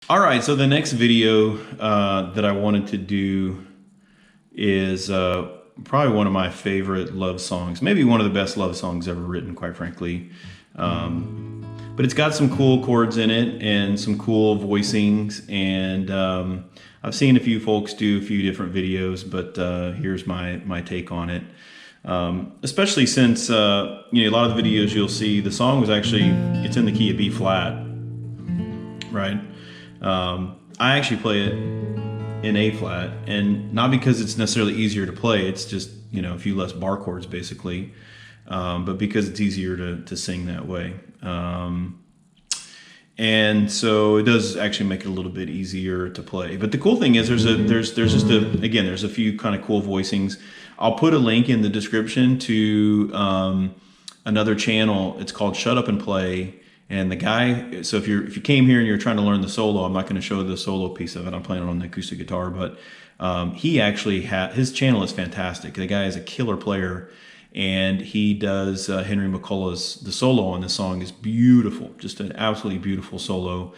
All right, so the next video that I wanted to do is probably one of my favorite love songs, maybe one of the best love songs ever written, quite frankly. But it's got some cool chords in it and some cool voicings, and I've seen a few folks do a few different videos, but here's my take on it. Especially since a lot of the videos you'll see, the song was actually, it's in the key of B flat, right? I actually play it in A flat, and not because it's necessarily easier to play, it's just, a few less bar chords basically, but because it's easier to sing that way. And so it does actually make it a little bit easier to play. But the cool thing is there's a few kind of cool voicings. I'll put a link in the description to another channel. It's called Shut Up and Play. And the guy, so if you came here and you're trying to learn the solo, I'm not going to show the solo piece of it. I'm playing it on the acoustic guitar, but he actually his channel is fantastic. The guy is a killer player, and he does Henry McCullough's, the solo on this song is beautiful, just an absolutely beautiful solo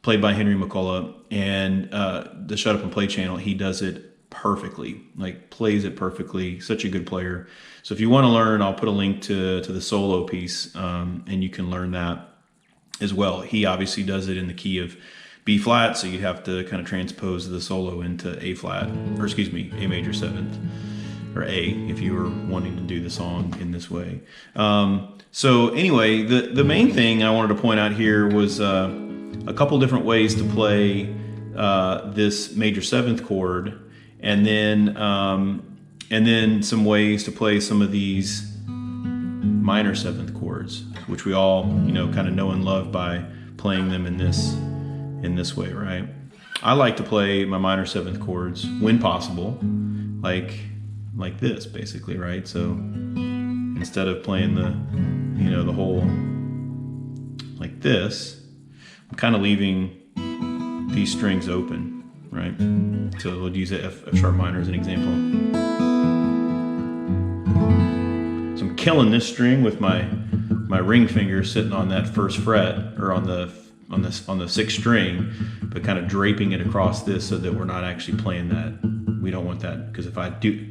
played by Henry McCullough. And the Shut Up and Play channel, he does it perfectly, like plays it perfectly. Such a good player. So if you want to learn, I'll put a link to the solo piece, and you can learn that as well. He obviously does it in the key of B flat, so you'd have to kind of transpose the solo into A flat, or excuse me, A major seventh, or A, if you were wanting to do the song in this way. So anyway, the main thing I wanted to point out here was a couple different ways to play this major seventh chord, and then some ways to play some of these minor seventh chords, which we all kind of know and love by playing them in this way, right? I like to play my minor seventh chords when possible, like this basically, right? So instead of playing the whole like this, I'm kind of leaving these strings open, right? So we'll use F sharp minor as an example. So I'm killing this string with my ring finger sitting on that first fret, or on the sixth string, but kind of draping it across this so that we're not actually playing that. We don't want that, because if I do,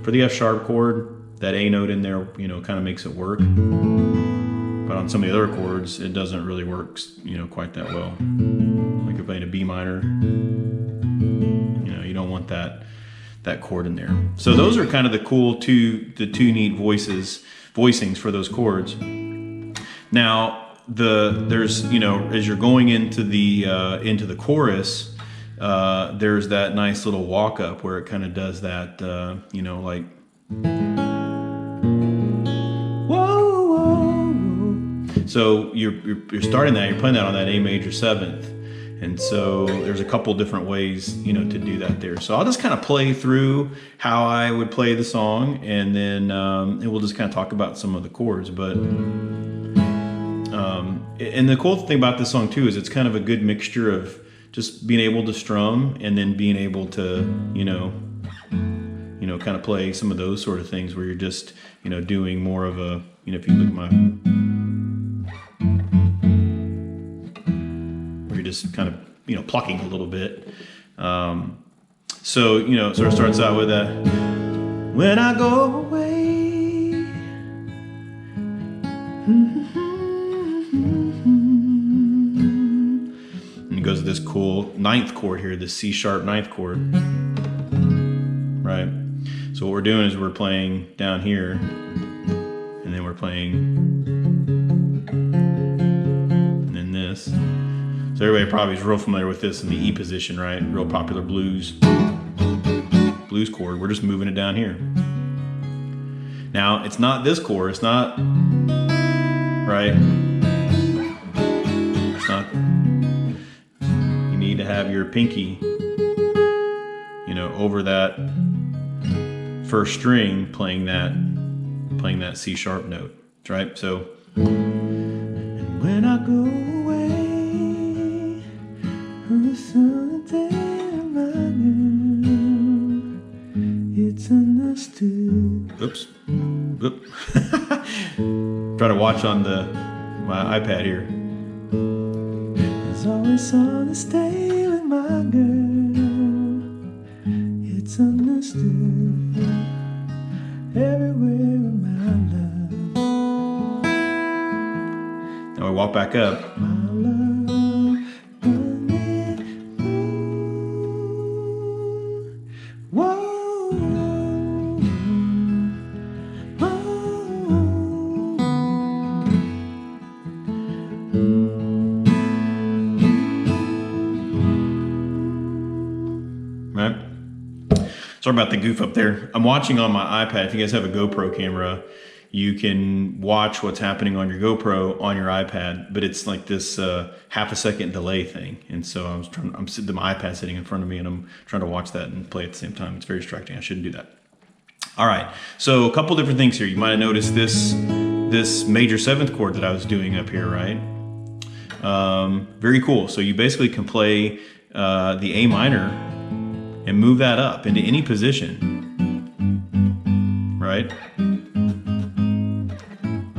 for the F sharp chord, that A note in there, kind of makes it work. But on some of the other chords, it doesn't really work, quite that well. Like you're playing a B minor, you don't want that chord in there. So those are kind of the two neat voicings for those chords. Now there's as you're going into the chorus, there's that nice little walk up where it kind of does that, like whoa, whoa. So you're starting that, you're playing that on that A major seventh. And so there's a couple different ways, to do that there. So I'll just kind of play through how I would play the song, and then we'll just kind of talk about some of the chords. But and the cool thing about this song too is it's kind of a good mixture of just being able to strum and then being able to, kind of play some of those sort of things where you're just, doing more of a, if you look at my, just kind of plucking a little bit. So it sort of starts out with a when I go away, and it goes to this cool ninth chord here, this C sharp ninth chord, right? So what we're doing is we're playing down here, and then we're playing, and then this. So everybody probably is real familiar with this in the E position, right? Real popular blues chord. We're just moving it down here. Now, it's not this chord. It's not, right? It's not. You need to have your pinky, over that first string, playing that C sharp note, right? So, and when I go away, it's understood. Oops. Oop. Try to watch on my iPad here. There's always on to stay with my girl. It's understood everywhere in my love. Now we walk back up. My love, whoa. Right? Sorry about the goof up there. I'm watching on my iPad. If you guys have a GoPro camera, you can watch what's happening on your GoPro on your iPad, but it's like this half a second delay thing. And so I'm sitting, my iPad sitting in front of me, and I'm trying to watch that and play at the same time. It's very distracting. I shouldn't do that. All right. So a couple different things here. You might have noticed this major 7th chord that I was doing up here, right? Very cool. So you basically can play the A minor and move that up into any position, right?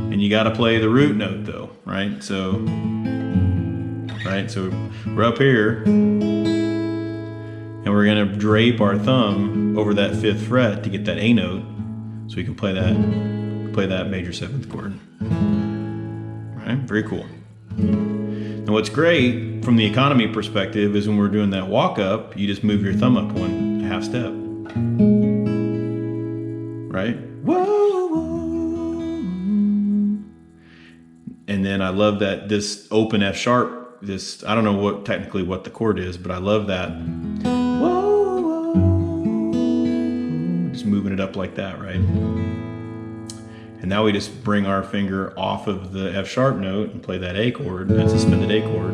And you got to play the root note though, right? So we're up here, and we're gonna drape our thumb over that 5th fret to get that A note, so we can play that major 7th chord. Right? Very cool. And what's great from the economy perspective is when we're doing that walk up, you just move your thumb up 1/2 step. Right? Whoa, whoa. And then I love that this open F sharp, this, I don't know what technically what the chord is, but I love that. Whoa, whoa. Just moving it up like that, right? And now we just bring our finger off of the F sharp note and play that A chord. That's a suspended A chord.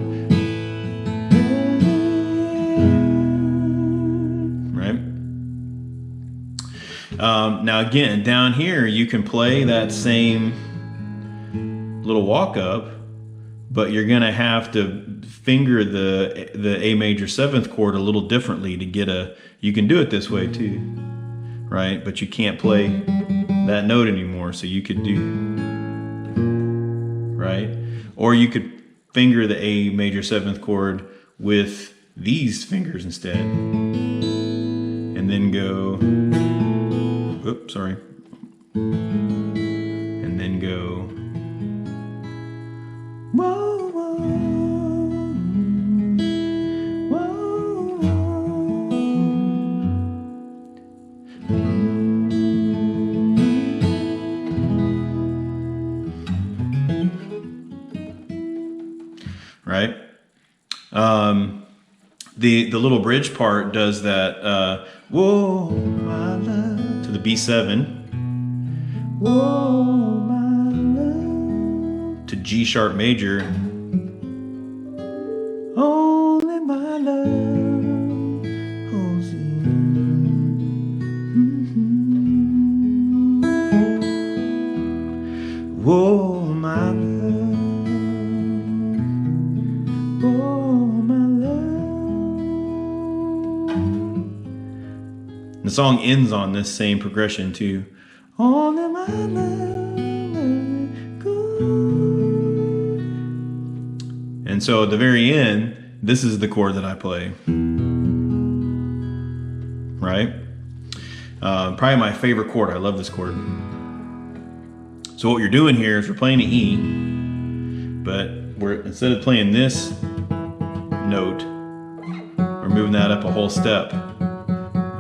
Right? Now again, down here, you can play that same little walk up, but you're gonna have to finger the A major 7th chord a little differently to get you can do it this way too, right? But you can't play that note anymore, so you could do, right? Or you could finger the A major 7th chord with these fingers instead, and then go, oops, sorry, and then go, whoa, whoa, whoa, whoa. Right? The little bridge part does that, whoa, my love, to the B7, whoa, my love, to G sharp major, only my love holds you. Mm-hmm. Whoa, my love. The song ends on this same progression too. Only my love, good. And so at the very end, this is the chord that I play. Right? Probably my favorite chord. I love this chord. So what you're doing here is we're playing an E, but instead of playing this note, we're moving that up a whole step.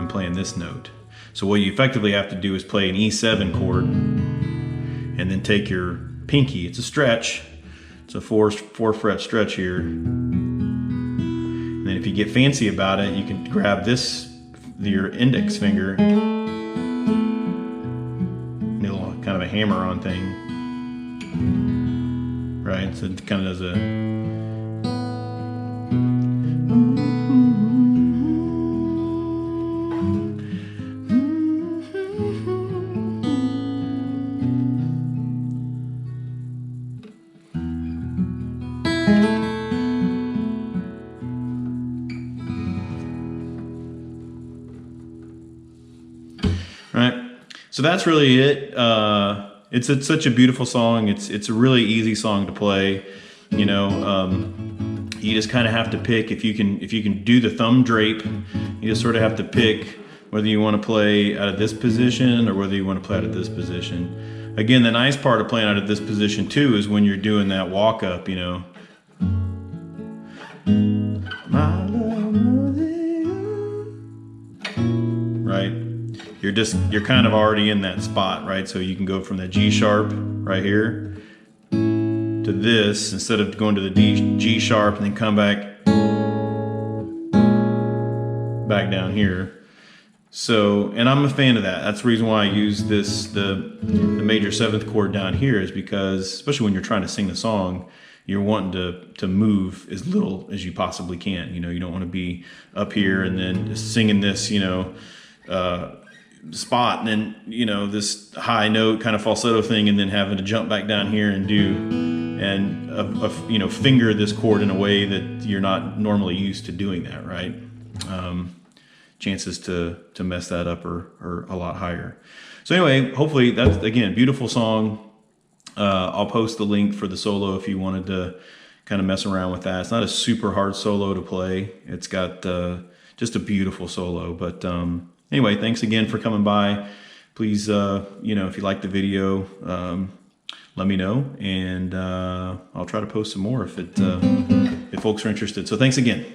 Playing this note. So what you effectively have to do is play an E7 chord, and then take your pinky, it's a stretch, it's a four fret stretch here, and then if you get fancy about it, you can grab your index finger, little kind of a hammer on thing, right? So it kind of does a right. So that's really it. It's such a beautiful song. It's a really easy song to play. You You just kind of have to pick, if you can do the thumb drape, you just sort of have to pick whether you want to play out of this position or whether you want to play out of this position. Again, the nice part of playing out of this position too is when you're doing that walk up, you know. Right? You're kind of already in that spot, right? So you can go from the G sharp right here to this, instead of going to the G sharp and then come back down here. So, and I'm a fan of that. That's the reason why I use this, the major 7th chord down here, is because, especially when you're trying to sing the song, you're wanting to move as little as you possibly can. You know, you don't want to be up here and then singing this, you know, spot, and then, you know, this high note kind of falsetto thing, and then having to jump back down here and you know, finger this chord in a way that you're not normally used to doing that, right? Chances to mess that up are a lot higher. So anyway, hopefully that's, again, beautiful song. I'll post the link for the solo if you wanted to kind of mess around with that. It's not a super hard solo to play. It's got just a beautiful solo. But anyway, thanks again for coming by. Please, you know, if you like the video, let me know, and I'll try to post some more if folks are interested. So thanks again.